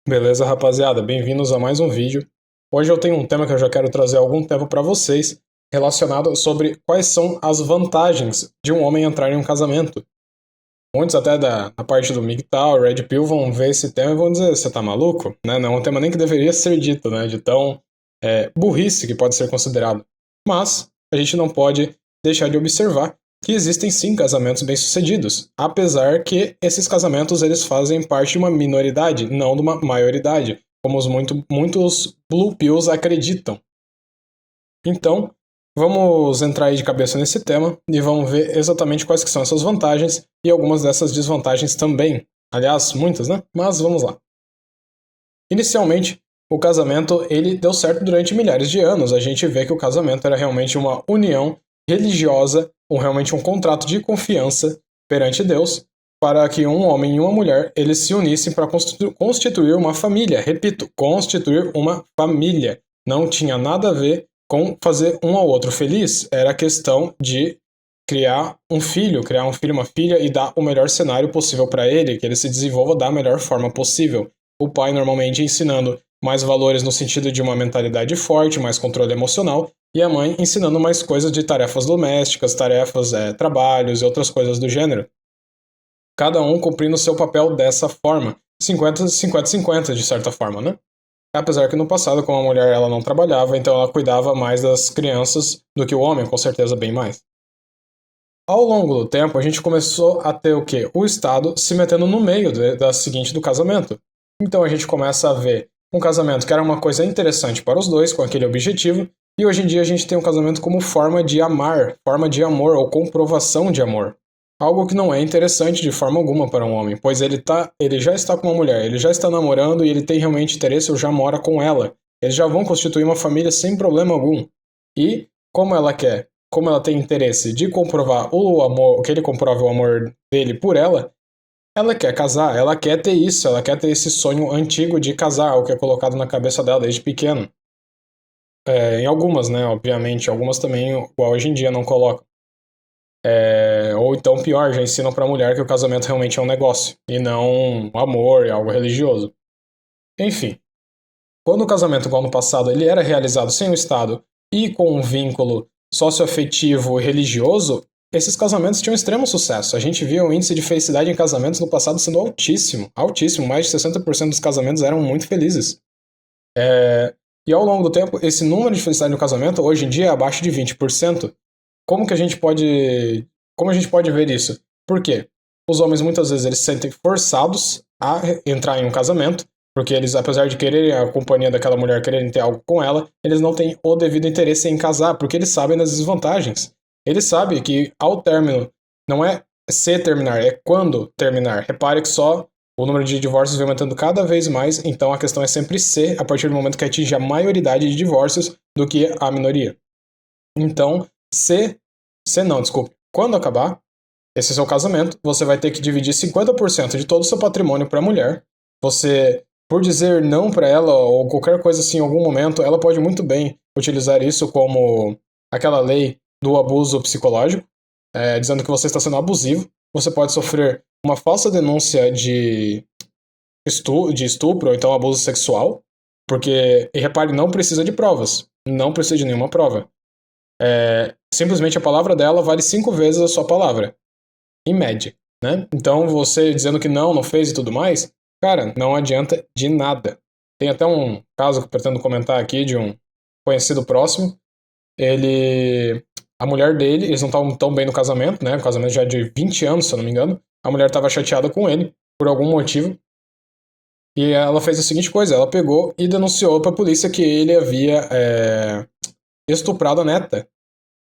Beleza, rapaziada? Bem-vindos a mais um vídeo. Hoje eu tenho um tema que eu já quero trazer há algum tempo para vocês, relacionado sobre quais são as vantagens de um homem entrar em um casamento. Muitos até da parte do MGTOW, Red Pill, vão ver esse tema e vão dizer, você tá maluco? Né? Não é um tema nem que deveria ser dito, né? De tão burrice que pode ser considerado. Mas a gente não pode deixar de observar que existem sim casamentos bem-sucedidos, apesar que esses casamentos eles fazem parte de uma minoridade, não de uma maioridade, como muitos Blue Pills acreditam. Então, vamos entrar aí de cabeça nesse tema e vamos ver exatamente quais que são essas vantagens e algumas dessas desvantagens também. Aliás, muitas, né? Mas vamos lá. Inicialmente, o casamento ele deu certo durante milhares de anos. A gente vê que o casamento era realmente uma união religiosa, ou realmente um contrato de confiança perante Deus, para que um homem e uma mulher eles se unissem para constituir uma família. Repito, constituir uma família. Não tinha nada a ver com fazer um ao outro feliz. Era questão de criar um filho, uma filha e dar o melhor cenário possível para ele, que ele se desenvolva da melhor forma possível. O pai normalmente ensinando mais valores no sentido de uma mentalidade forte, mais controle emocional, e a mãe ensinando mais coisas de tarefas domésticas, trabalhos e outras coisas do gênero. Cada um cumprindo o seu papel dessa forma, 50-50 de certa forma, né? Apesar que no passado, como a mulher ela não trabalhava, então ela cuidava mais das crianças do que o homem, com certeza bem mais. Ao longo do tempo, a gente começou a ter o quê? O Estado se metendo no meio da seguinte do casamento. Então a gente começa a ver um casamento que era uma coisa interessante para os dois, com aquele objetivo, e hoje em dia a gente tem um casamento como forma de amar, forma de amor ou comprovação de amor. Algo que não é interessante de forma alguma para um homem, pois ele já está com uma mulher, ele já está namorando e ele tem realmente interesse ou já mora com ela. Eles já vão constituir uma família sem problema algum. E, como ela tem interesse de comprovar o amor, que ele comprove o amor dele por ela quer casar, ela quer ter isso, ela quer ter esse sonho antigo de casar, o que é colocado na cabeça dela desde pequeno. Em algumas, né, obviamente, algumas também, igual hoje em dia, não colocam. Ou então, pior, já ensinam pra mulher que o casamento realmente é um negócio, e não um amor, é algo religioso. Enfim, quando o casamento, igual no passado, ele era realizado sem o Estado e com um vínculo socioafetivo e religioso, esses casamentos tinham extremo sucesso. A gente via o índice de felicidade em casamentos no passado sendo altíssimo, altíssimo. Mais de 60% dos casamentos eram muito felizes. E ao longo do tempo, esse número de felicidade no casamento, hoje em dia, é abaixo de 20%. Como que a gente pode... Como a gente pode ver isso? Por quê? Os homens, muitas vezes, eles se sentem forçados a entrar em um casamento, porque eles, apesar de quererem a companhia daquela mulher, quererem ter algo com ela, eles não têm o devido interesse em casar, porque eles sabem das desvantagens. Eles sabem que ao término, não é se terminar, é quando terminar. Repare que só o número de divórcios vem aumentando cada vez mais, então a questão é sempre ser a partir do momento que atinge a maioridade de divórcios do que a minoria. Então, desculpe. Quando acabar esse seu casamento, você vai ter que dividir 50% de todo o seu patrimônio para a mulher. Você, por dizer não para ela ou qualquer coisa assim em algum momento, ela pode muito bem utilizar isso como aquela lei do abuso psicológico, dizendo que você está sendo abusivo. Você pode sofrer uma falsa denúncia de estupro ou então abuso sexual, porque, e repare, não precisa de provas. Não precisa de nenhuma prova. Simplesmente a palavra dela vale 5 vezes a sua palavra, em média, né? Então você dizendo que não fez e tudo mais, cara, não adianta de nada. Tem até um caso que eu pretendo comentar aqui de um conhecido próximo. A mulher dele, eles não estavam tão bem no casamento, né? O casamento já é de 20 anos, se eu não me engano. A mulher estava chateada com ele, por algum motivo. E ela fez a seguinte coisa, ela pegou e denunciou para a polícia que ele havia estuprado a neta.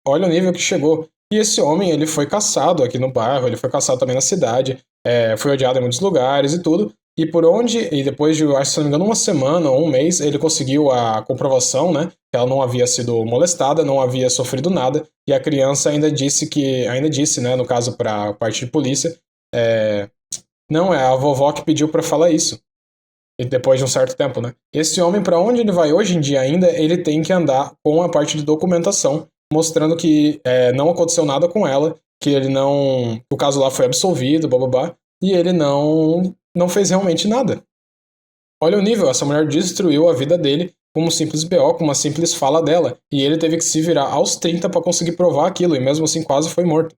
Olha o nível que chegou. E esse homem, ele foi caçado aqui no bairro, ele foi caçado também na cidade, foi odiado em muitos lugares e tudo. E depois de, acho que se não me engano, uma semana ou um mês, ele conseguiu a comprovação, né? Que ela não havia sido molestada, não havia sofrido nada. E a criança ainda disse, né, no caso para a parte de polícia, não, é a vovó que pediu para falar isso. E depois de um certo tempo, né? Esse homem, para onde ele vai hoje em dia ainda, ele tem que andar com a parte de documentação, mostrando que não aconteceu nada com ela, que ele não... O caso lá foi absolvido, blá, blá, blá, e ele não fez realmente nada. olha o nível, essa mulher destruiu a vida dele com um simples BO, com uma simples fala dela, e ele teve que se virar aos 30 para conseguir provar aquilo, e mesmo assim quase foi morto.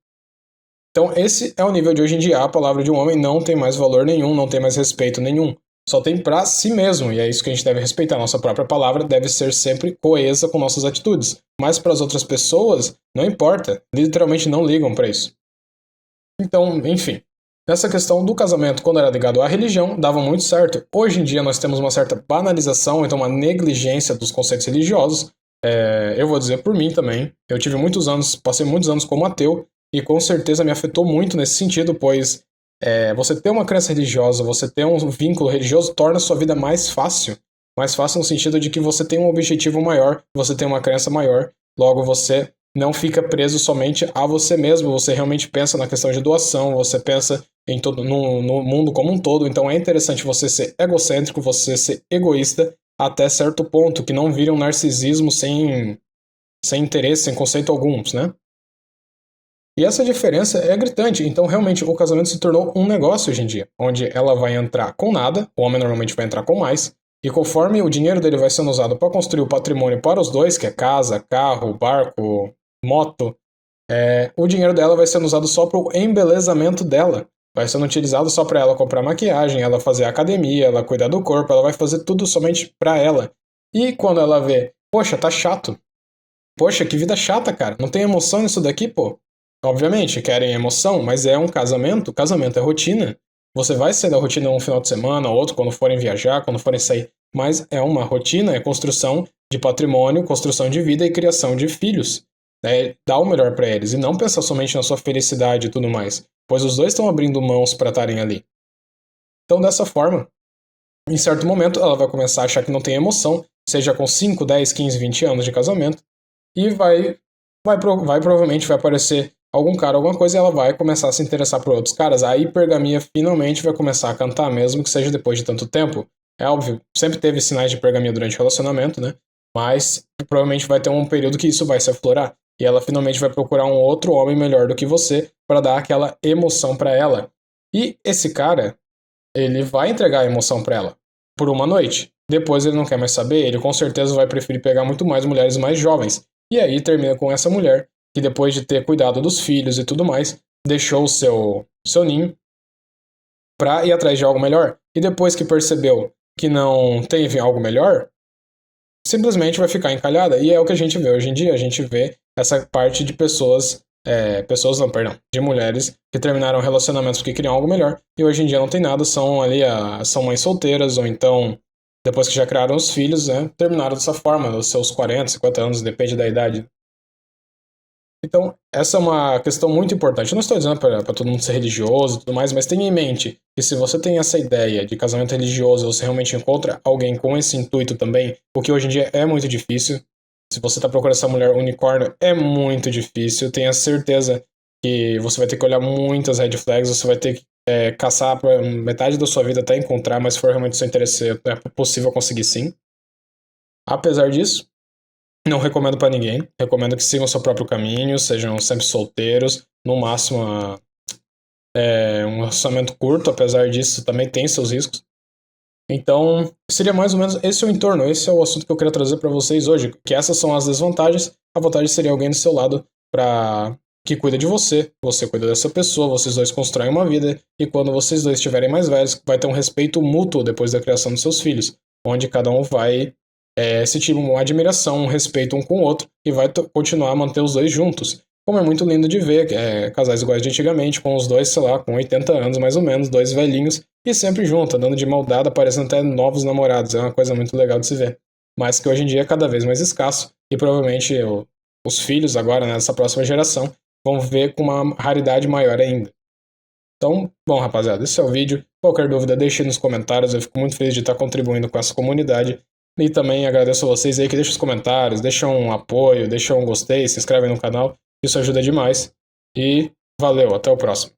Então esse é o nível de hoje em dia. A palavra de um homem não tem mais valor nenhum, não tem mais respeito nenhum. Só tem pra si mesmo, e é isso que a gente deve respeitar. Nossa própria palavra deve ser sempre coesa com nossas atitudes. Mas para as outras pessoas, não importa. Literalmente não ligam para isso. Então, enfim. Nessa questão do casamento, quando era ligado à religião, dava muito certo. Hoje em dia nós temos uma certa banalização, então uma negligência dos conceitos religiosos. Eu vou dizer por mim também. Eu tive muitos anos, passei muitos anos como ateu, e com certeza me afetou muito nesse sentido, pois você ter uma crença religiosa, você ter um vínculo religioso torna a sua vida mais fácil. Mais fácil no sentido de que você tem um objetivo maior, você tem uma crença maior, logo você não fica preso somente a você mesmo, você realmente pensa na questão de doação, você pensa no mundo como um todo, então é interessante você ser egocêntrico, você ser egoísta até certo ponto, que não vire um narcisismo sem interesse, sem conceito alguns, né? E essa diferença é gritante, então realmente o casamento se tornou um negócio hoje em dia, onde ela vai entrar com nada, o homem normalmente vai entrar com mais, e conforme o dinheiro dele vai sendo usado para construir o patrimônio para os dois, que é casa, carro, barco, moto, o dinheiro dela vai sendo usado só para o embelezamento dela, vai sendo utilizado só para ela comprar maquiagem, ela fazer academia, ela cuidar do corpo, ela vai fazer tudo somente para ela. E quando ela vê, poxa, tá chato, poxa, que vida chata, cara, não tem emoção nisso daqui, pô. Obviamente, querem emoção, mas é um casamento. Casamento é rotina. Você vai sair da rotina um final de semana, outro quando forem viajar, quando forem sair. Mas é uma rotina, é construção de patrimônio, construção de vida e criação de filhos. Dar o melhor para eles e não pensar somente na sua felicidade e tudo mais. Pois os dois estão abrindo mãos para estarem ali. Então, dessa forma, em certo momento, ela vai começar a achar que não tem emoção, seja com 5, 10, 15, 20 anos de casamento, e provavelmente vai aparecer algum cara, alguma coisa, e ela vai começar a se interessar por outros caras. A hipergamia finalmente vai começar a cantar, mesmo que seja depois de tanto tempo. É óbvio, sempre teve sinais de hipergamia durante o relacionamento, né? Mas provavelmente vai ter um período que isso vai se aflorar. E ela finalmente vai procurar um outro homem melhor do que você para dar aquela emoção para ela. E esse cara, ele vai entregar a emoção para ela por uma noite. Depois ele não quer mais saber, ele com certeza vai preferir pegar muito mais mulheres mais jovens. E aí termina com essa mulher que depois de ter cuidado dos filhos e tudo mais, deixou o seu ninho para ir atrás de algo melhor. E depois que percebeu que não teve algo melhor, simplesmente vai ficar encalhada. E é o que a gente vê hoje em dia. A gente vê essa parte de de mulheres que terminaram relacionamentos porque queriam algo melhor e hoje em dia não tem nada, são mães solteiras ou então, depois que já criaram os filhos, né, terminaram dessa forma, aos seus 40, 50 anos, depende da idade. Então, essa é uma questão muito importante. Eu não estou dizendo para todo mundo ser religioso e tudo mais, mas tenha em mente que se você tem essa ideia de casamento religioso, você realmente encontra alguém com esse intuito também, o que hoje em dia é muito difícil. Se você está procurando essa mulher unicórnio, é muito difícil. Tenha certeza que você vai ter que olhar muitas red flags, você vai ter que caçar por metade da sua vida até encontrar, mas se for realmente do seu interesse, é possível conseguir sim. Apesar disso, não recomendo para ninguém. Recomendo que sigam seu próprio caminho, sejam sempre solteiros. No máximo, um relacionamento curto, apesar disso, também tem seus riscos. Então, seria mais ou menos esse o entorno, esse é o assunto que eu queria trazer para vocês hoje, que essas são as desvantagens. A vantagem seria alguém do seu lado que cuida de você, você cuida dessa pessoa, vocês dois constroem uma vida, e quando vocês dois estiverem mais velhos, vai ter um respeito mútuo depois da criação dos seus filhos, onde cada um vai sentir uma admiração, um respeito um com o outro, e vai continuar a manter os dois juntos. Como é muito lindo de ver, casais iguais de antigamente, com os dois, sei lá, com 80 anos mais ou menos, dois velhinhos, e sempre junto, andando de mão dada, parecendo até novos namorados. É uma coisa muito legal de se ver. Mas que hoje em dia é cada vez mais escasso, e provavelmente os filhos agora, nessa próxima geração, vão ver com uma raridade maior ainda. Então, bom, rapaziada, esse é o vídeo. Qualquer dúvida, deixe nos comentários, eu fico muito feliz de estar contribuindo com essa comunidade. E também agradeço a vocês aí que deixam os comentários, deixam um apoio, deixam um gostei, se inscrevem no canal. Isso ajuda demais. E valeu, até o próximo.